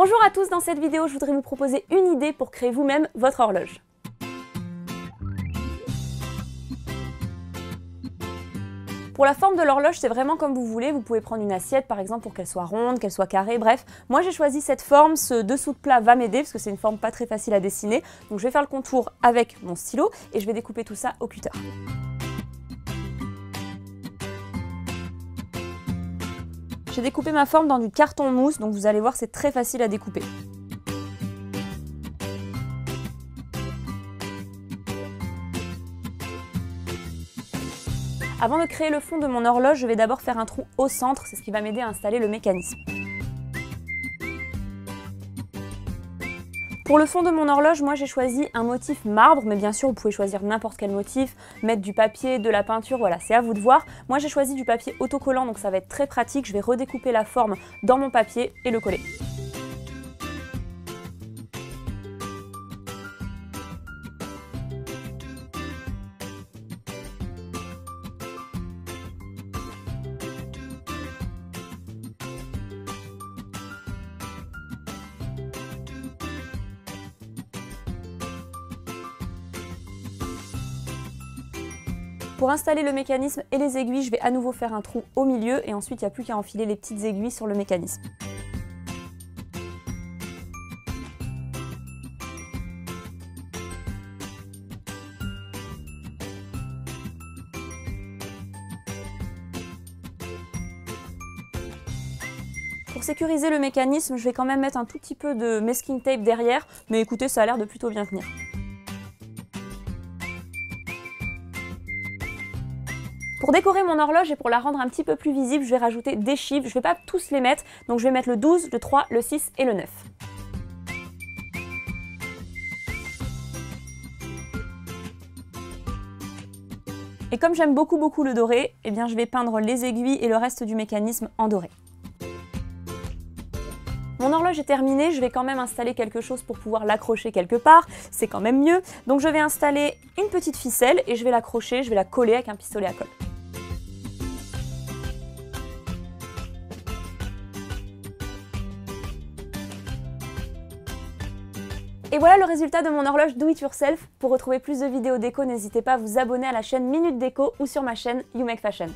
Bonjour à tous, dans cette vidéo je voudrais vous proposer une idée pour créer vous-même votre horloge. Pour la forme de l'horloge, c'est vraiment comme vous voulez, vous pouvez prendre une assiette par exemple pour qu'elle soit ronde, qu'elle soit carrée, bref. Moi j'ai choisi cette forme, ce dessous de plat va m'aider parce que c'est une forme pas très facile à dessiner. Donc je vais faire le contour avec mon stylo et je vais découper tout ça au cutter. J'ai découpé ma forme dans du carton mousse, donc vous allez voir c'est très facile à découper. Avant de créer le fond de mon horloge, je vais d'abord faire un trou au centre, c'est ce qui va m'aider à installer le mécanisme. Pour le fond de mon horloge, moi j'ai choisi un motif marbre, mais bien sûr vous pouvez choisir n'importe quel motif, mettre du papier, de la peinture, voilà, c'est à vous de voir. Moi j'ai choisi du papier autocollant, donc ça va être très pratique, je vais redécouper la forme dans mon papier et le coller. Pour installer le mécanisme et les aiguilles, je vais à nouveau faire un trou au milieu et ensuite il n'y a plus qu'à enfiler les petites aiguilles sur le mécanisme. Pour sécuriser le mécanisme, je vais quand même mettre un tout petit peu de masking tape derrière, mais écoutez, ça a l'air de plutôt bien tenir. Pour décorer mon horloge et pour la rendre un petit peu plus visible, je vais rajouter des chiffres. Je ne vais pas tous les mettre, donc je vais mettre le 12, le 3, le 6 et le 9. Et comme j'aime beaucoup le doré, eh bien je vais peindre les aiguilles et le reste du mécanisme en doré. Mon horloge est terminée, je vais quand même installer quelque chose pour pouvoir l'accrocher quelque part, c'est quand même mieux. Donc je vais installer une petite ficelle et je vais l'accrocher, je vais la coller avec un pistolet à colle. Et voilà le résultat de mon horloge Do It Yourself. Pour retrouver plus de vidéos déco, n'hésitez pas à vous abonner à la chaîne Minute Déco ou sur ma chaîne You Make Fashion.